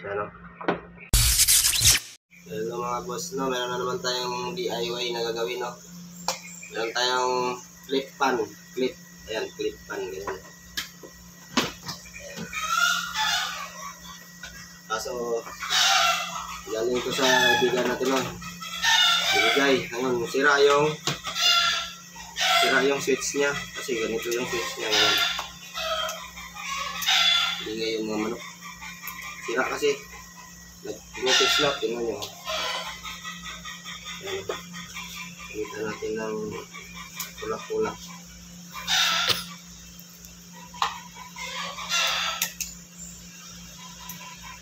Siya, no? Hello mga boss, no? Meron na naman tayong DIY na gagawin, no? Meron tayong clip pan. Clip. Ayan, clip pan. Ganyan. Kaso, galing ko sa bigan natin, no? Binigay. Ngayon, sira yung switch niya. Kasi ganito yung switch niya. Ngayon. Binigay yung mga manok. Sira kasi. Nag-switch lock. Tingnan nyo. Ayan. Kita natin ng kulak-kulak.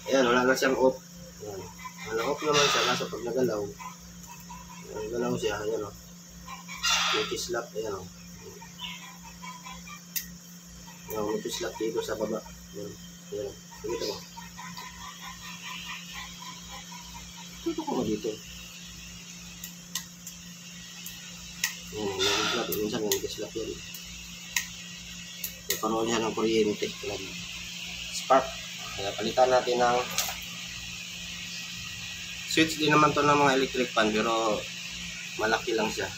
Ayan, wala na siyang off. Ayan. Wala off naman siya. Kaso pag nagalaw, nagalaw siya. Ayan o. Multi-slap. Ayan o. Ayan, multi-slap dito sa baba. Ayan. Ayan. Dito mo. Dito ko mo dito. Ayan, multi-slap. Minsan multi-slap yan. Nagkaroon niya ng kuryente. Spark. Kaya palitan natin ng switch din naman to ng mga electric fan pero malaki lang siya.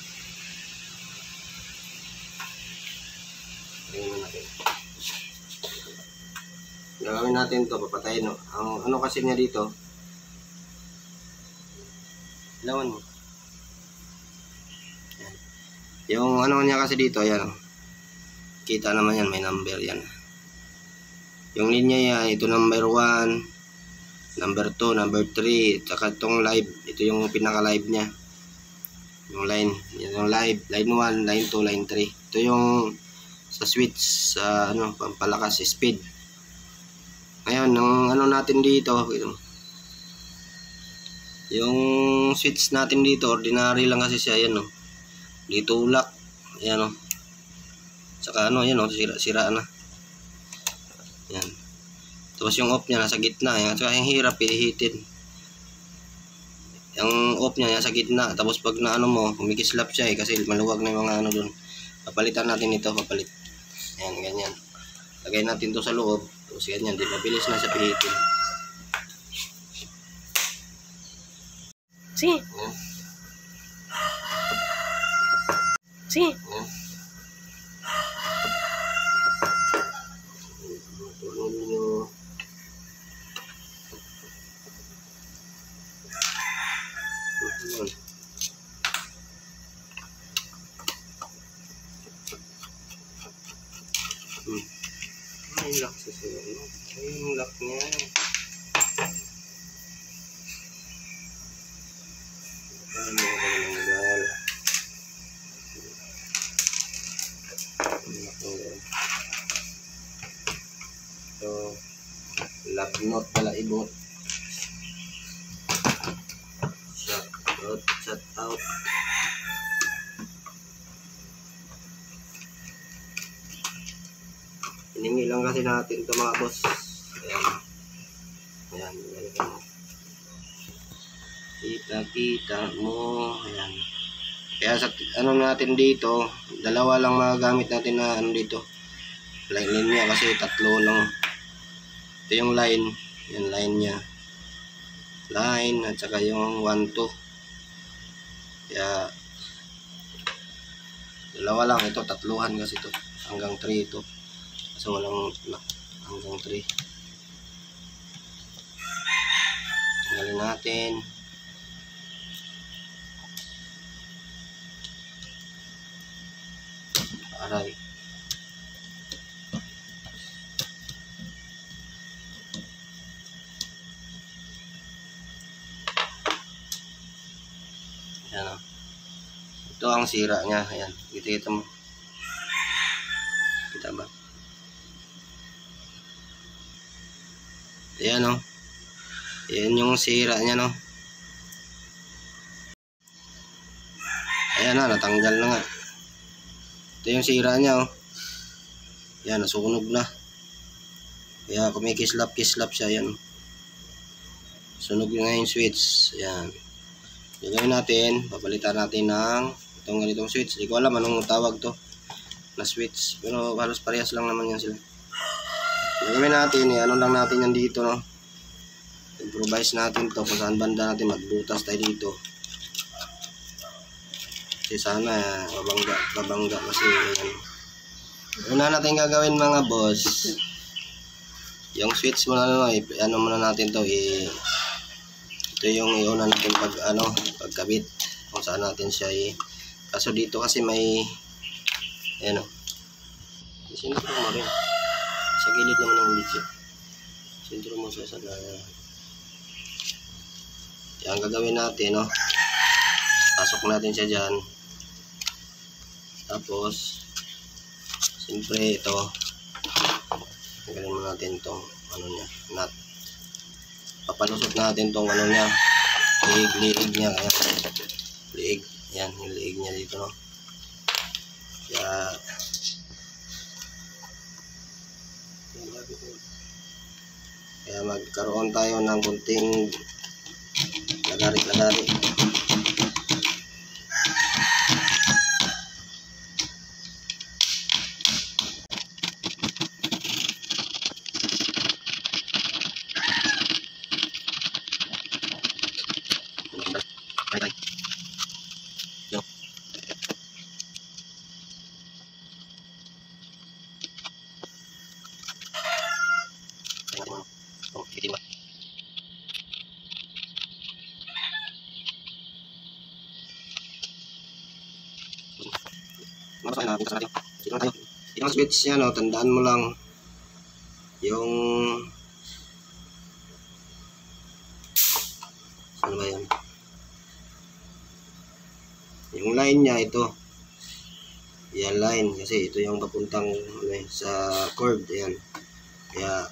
Tingnan natin. Gagawin natin to, papatayin, no? Ang ano kasi niya dito, ilawan mo. Yan. Yung ano niya kasi dito, ayan. Kita naman yan, may number yan. Yung linya yan, ito number 1, number 2, number 3, tsaka itong live, ito yung pinaka-live niya. Yung line, yung live, line 1, line 2, line 3. Ito yung sa switch, sa ano, pampalakas, speed. Ngayon, ang ano natin dito, yung switch natin dito, ordinary lang kasi siya, yan o. Dito ulak, yan o. Tsaka ano, yan o, sira na. Yan. Tapos yung off niya nasa gitna. Yan. At yung hirap ihitin. Yung off niya nasa gitna. Tapos pag na ano mo, kumikislap siya kasi maluwag na yung mga ano dun. Papalitan natin ito. Papalit. Yan, ganyan. Lagay natin to sa loob. Tapos ganyan. Di mabilis na siya pihitin. Sí. Yan. Sí. Yan. Tulong nyo. Yan. May lock sa sila. Yung lock niya. So, love note pala ibot. Shut out. Hiningi lang kasi natin ito mga boss. Ayan. Ayan. Kita mo. Ayan. Kaya sa ano natin dito, dalawa lang magagamit natin na ano dito. Line niya kasi tatlo lang. Ito yung line. Yung line niya. Line at saka yung 1, 2. Kaya dalawa lang. Ito tatluhan kasi ito. Hanggang 3 ito. Kasi walang hanggang 3. Tanggalin natin. Aray. Ayan o. Ito ang sira niya. Ayan. Kita mo. Kita ba? Ayan o. Ayan yung sira niya, no. Ayan na. Natanggal na nga. Ito yung sira niya, oh. Ayan. Nasunog na. Kaya kumikislap siya. Ayan. Sunog na yung switch. Ayan. Gagawin natin, papalitan natin ng itong ganitong switch. Hindi ko alam anong tawag to na switch, pero halos parehas lang naman yan sila. Gagawin natin, ano lang natin yan dito, no? improvise natin to kung saan banda natin magbutas tayo dito. Kasi sana babangga kasi yan. Una natin gagawin mga boss, yung switch muna ano muna natin to, ito yung iuna natin pagkabit kung saan natin siya kaso dito kasi may ayan o, sintro mo rin sa gilid naman ng video, sintro mo sa yan gagawin natin, no? Pasok natin siya dyan, tapos siyempre ito tanggalin mo natin itong nut, papalusot natin itong niya, liig niya, liig, yan yung liig niya dito, no? Kaya magkaroon tayo ng kunting lagari. Yung switch niya, no, tandaan mo lang yung saan ba yan? Yung line niya ito. Yan line kasi ito yung papuntang sa cord yan. Kaya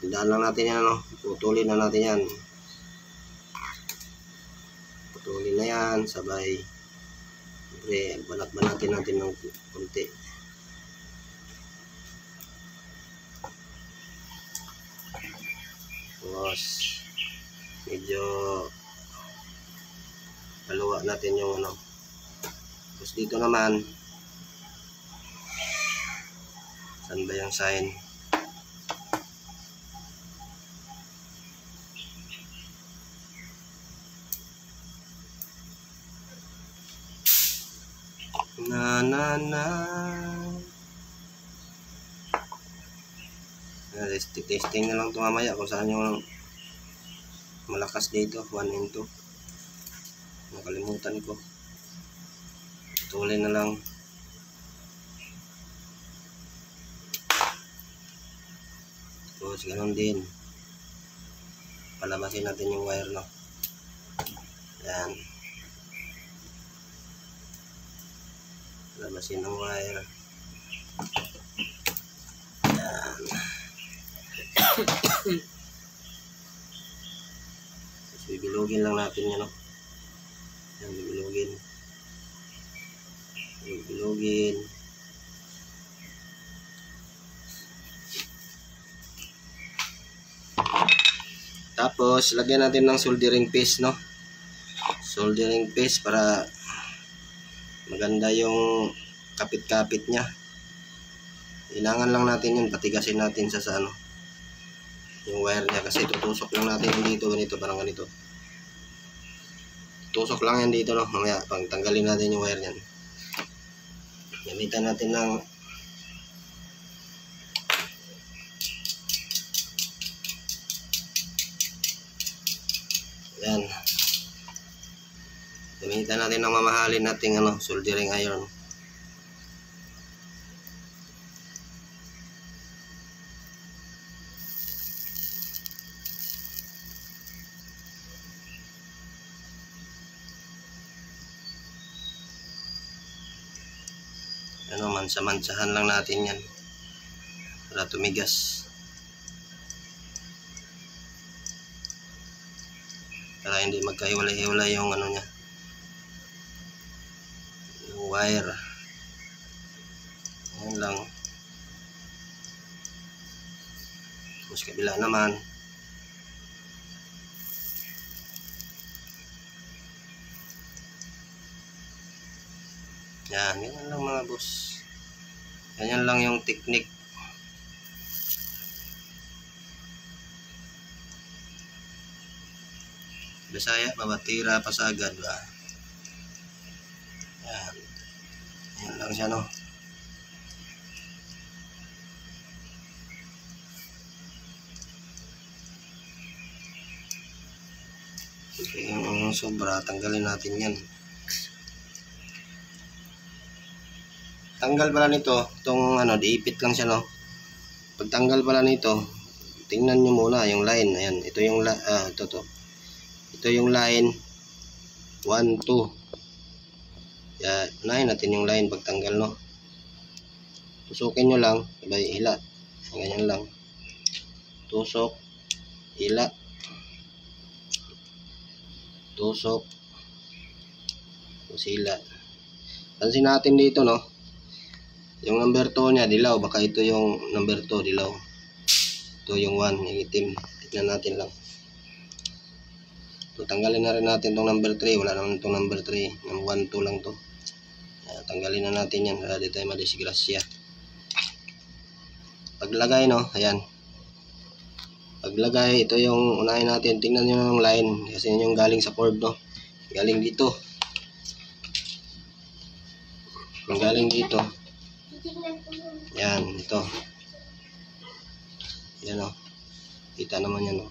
tandaan lang natin yan, no? Putulin na natin yan. Putulin na yan sabay. Siyempre, banat-banatin natin ng konti. Tapos, medyo haluwa natin yung Tapos dito naman, saan ba yung sign? Testing na lang ito mamaya kung saan yung malakas dito. 1 and 2 nakalimutan ko, tuloy na lang. Tapos ganun din, palabasin natin yung wire, no? Yan, palabasin ang wire. Yan. Tapos bibilugin lang natin yan, no? Yan, bibilugin. Tapos lagyan natin ng soldering paste, no? Soldering paste para maganda yung kapit-kapit niya. Kailangan lang natin yun, patigasin natin sa yung wire niya, kasi tutusok lang natin yung dito, ganito, parang ganito. Tusok lang yan dito, no? Mamaya pag tanggalin natin yung wire niyan, gamitan natin ng yan, gamitan natin ng mamahalin nating soldering iron. Mansa-mansahan lang natin yan para tumigas, para hindi magkahiwalay-hiwalay yung niya, yung wire. Yan lang. Tapos kabila naman, yan, ganyan lang mga boss. Ganyan lang yung technique. Bisaya, Babatira, Pasagad ba? Yan. Yan lang siya, no? Yung sobra, tanggalin natin yan. Tanggal pala nito, itong ano, diipit lang siya, no? Pagtanggal pala nito, tingnan nyo muna yung line. Ayan, ito yung ito to. Ito yung line 1, 2. Yan, unahin natin yung line pagtanggal, no? Tusukin nyo lang, sabay hila. Ganyan lang. Tusok, hila. Tusok, hila. Pansin natin dito, no? Yung number 2 niya, dilaw. Baka ito yung number 2, dilaw. Ito yung 1, yung itim. Tignan natin lang. So, tanggalin na rin natin itong number 3. Wala naman itong number 3. Yung 1, 2 lang to. Tanggalin na natin yan. Para di tayo madisgrasya. Paglagay, no? Ayan. Paglagay, ito yung unahin natin. Tingnan nyo yung line. Kasi yun yung galing sa cord, no? Galing dito. Yung galing dito. Yan, ito. Yan, no? Kita naman yan, no?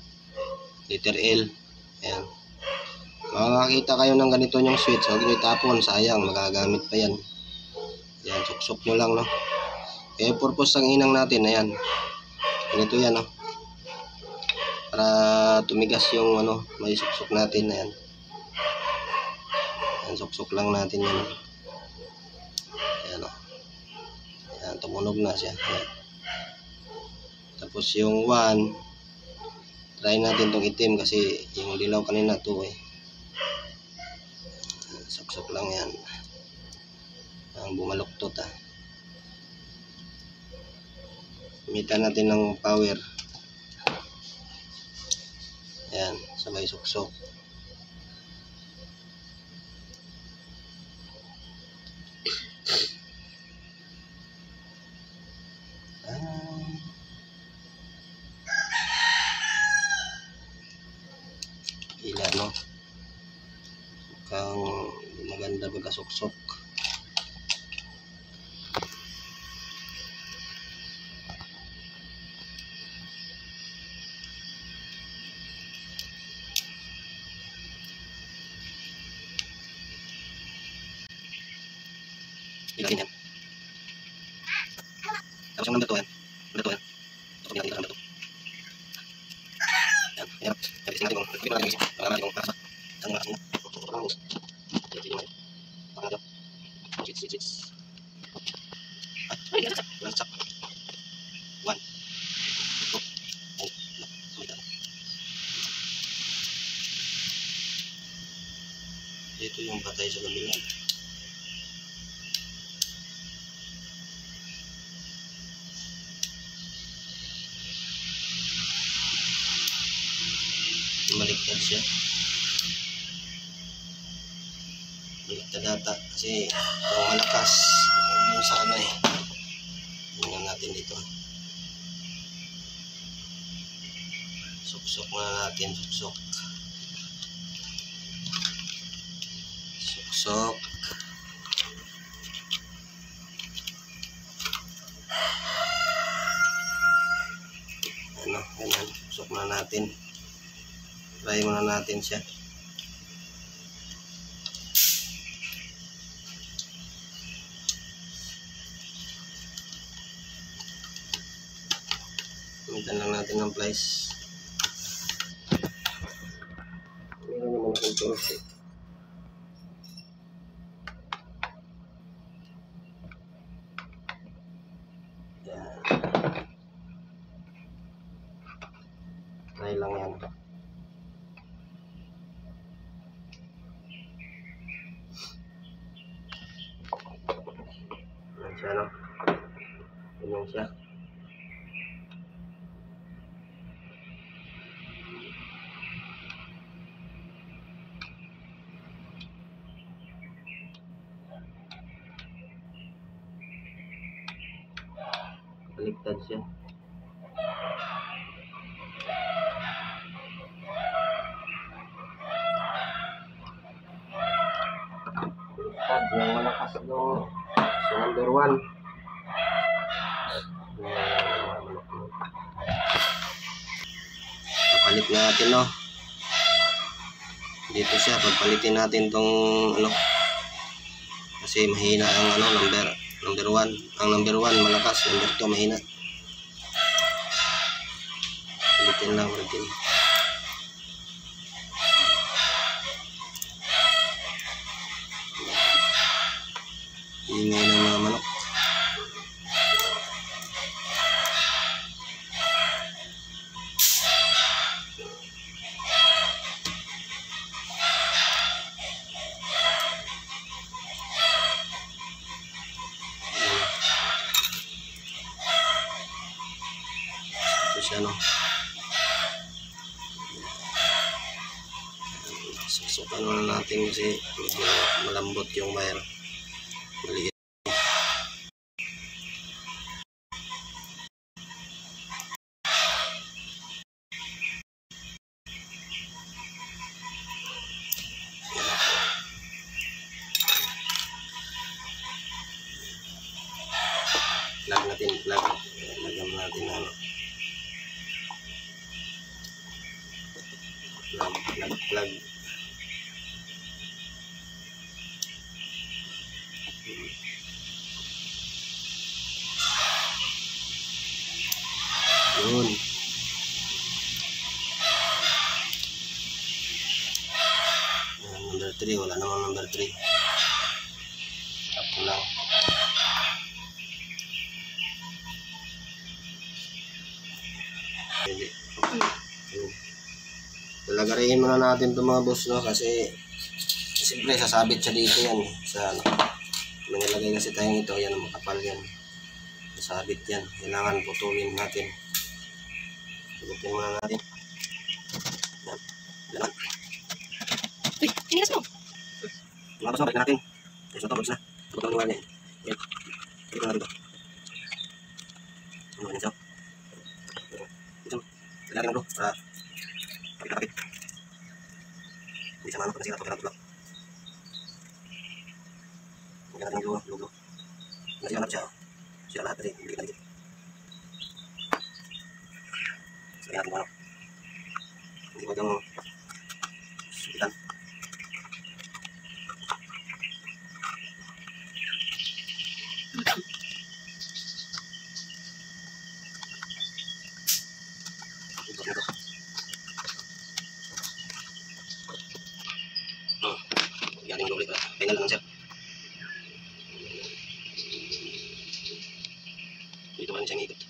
Letter L. Ayan. Makakakita kayo ng ganito yung switch. Huwag nyo itapon. Sayang. Magagamit pa yan. Ayan. Suksok nyo lang, no? Kaya purpose ang inang natin. Ayan. Ganito yan, no? Para tumigas yung ano, may suksok natin. Ayan. Ayan. Suksok lang natin yan. Ayan, no? Ayan. Tumunog na siya. Ayan. Tapos yung 1, try natin tong itim kasi yung dilaw kanina to eh. Suksok lang yan. Ang bumaluktot ah. Gamitan natin ng power. Ayan, sabay suksok. Ila, no? Mukhang maganda pagkasuksok. Ilagin yan. Tapos yung number 2 yan. Number 2 yan. Suksok natin yung number 2. Yan. Yan. Kasi natin kung natin yung isip. Baka natin kung makasa. Ang mga kasina. Suksok lang. Yan. Yan. Baka natin. Switch. Ay, wala sa 1. 2. Ay, sumitan. Ito yung patay sa kabila. Baliktad siya. Baliktad data kasi kung malakas yung sa ano eh. Tingnan natin dito. Suksok na natin. Suksok. Ano, ganyan. Suksok na natin. Try muna natin siya. Gamitan lang natin ng plies. Meron naman akong tools eh. Yan. Try lang yan. Yan siya, no? Ganyan siya. Baliktad siya. Yung malakas no, sa number 1. Papalit natin no. Dito siya, pagpalitin natin tong ano. Kasi mahina ang ano, number 1. Ang number 1 malakas, number 2 mahina. Palitin lang natin. Ingay ng mga manok. Ito siya no. Susukan na natin kasi medyo malambot yung wire. Maliit. Plug natin, plug. Lagyan natin ano. Plug. Yun. Number 3, wala namang number 3. Tapos lang. Hindi. Lalagarin muna natin itong mga boss no, kasi siyempre sasabit siya dito yan sa ano. May nilagay kasi tayong ito, yan makapal yan. Sasabit yan, kailangan putulin natin. Subukin muna natin. Yan. Yan. Uy, tinigas mo. Mga boss, balik natin. Ayos na ito, bagos na. Subukan mo natin. Yan. Subukan natin ito. Ano yan siya? Ito. Lagyan natin bro, para kapit-kapit. Hindi siya maano pag nasira ito, kailangan tulak. Lagyan natin yung logo. Nasira natin siya. Sira lahat rin, hindi natin. Lagyan natin ano. Hindi ko yung sukitan. Yan yung doble pala. Final lang siya. Dito pa rin siya ngikot.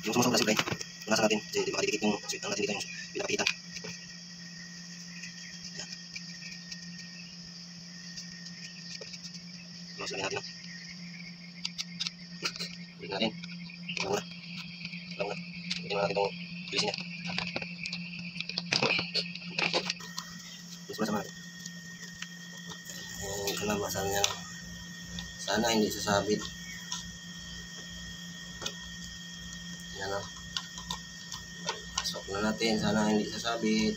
Yung sumusok na siyempre, nasa natin. Kasi di ba kadikit yung switch natin dito yung pinapakitan. Yan. Close lang natin. Balik natin. Lang na. Lang na. Bigyan mo natin itong bilisin niya. Bilis mo natin. Yung kalabasan niya. Sana hindi sasabit. Yan o. Pasok na natin. Sana hindi sasabit.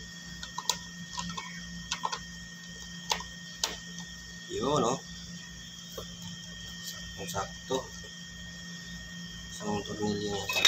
Yun o. Sakto. Isang tornilyo niya sa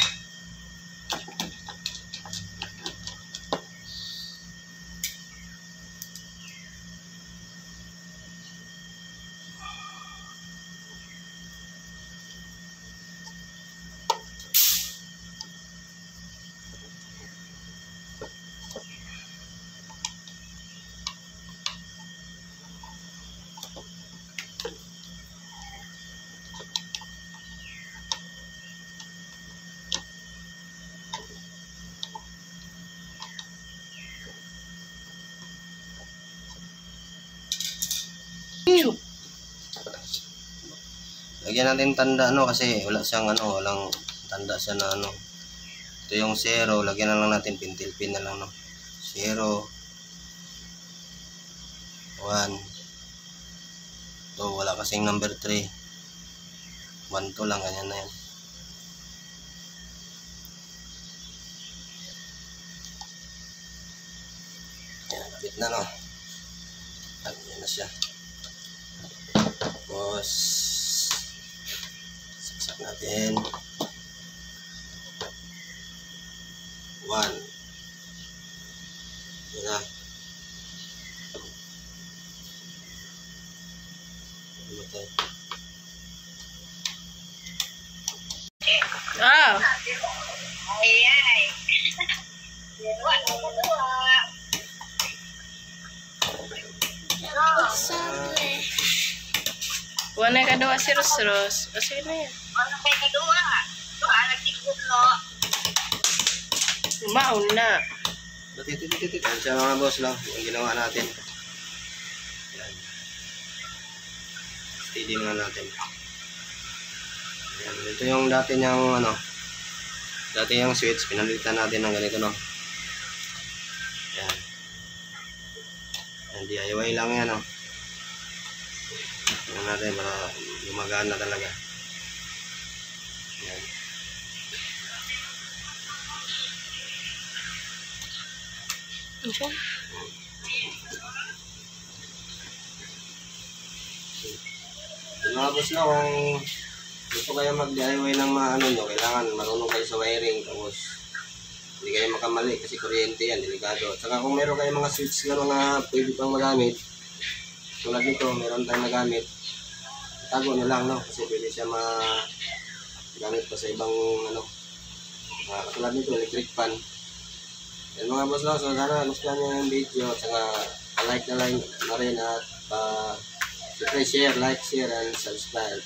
lagyan natin tanda ano kasi wala siyang ano, walang tanda siya na ano. Ito yung 0, lagyan na lang natin pintil pin na lang no. 0 1 to, wala kasing number 3. 1 to lang, ganyan na yan. Yan, kapit na no. Yan na siya. Tapos, saksak natin. 1. Yan na. Wow. Ay. Wala ko dua. Wala ka daw si Ros. Kasi na yan. Ano kay kadua? Tuwa nagtigod no. Maun na. Titit. Yan siya mga boss lang. Yung ginawa natin. Yan. Steady nga natin. Yan. Ito yung dati niyang ano. Dati yung switch. Pinalitan natin ng ganito no. Yan. Yan. DIY lang yan no. Yan natin para gumagaan na talaga. Yan. Okay. Mga boss na, kung gusto kayo mag-DIY ng mga ano nyo, kailangan marunong kayo sa wiring, tapos hindi kayo makamali kasi kuryente yan, delikado. At saka kung meron kayo mga switch gano'n na pwede pang magamit, tulad nito, meron tayong nagamit, tago nyo lang, no? Kasi pwede siya magamit pa sa ibang ano, katulad nito, electric fan. Yan mga boss lang, so sana gusto nyo yung video, at saka like na rin at siyempre share, like, share, and subscribe.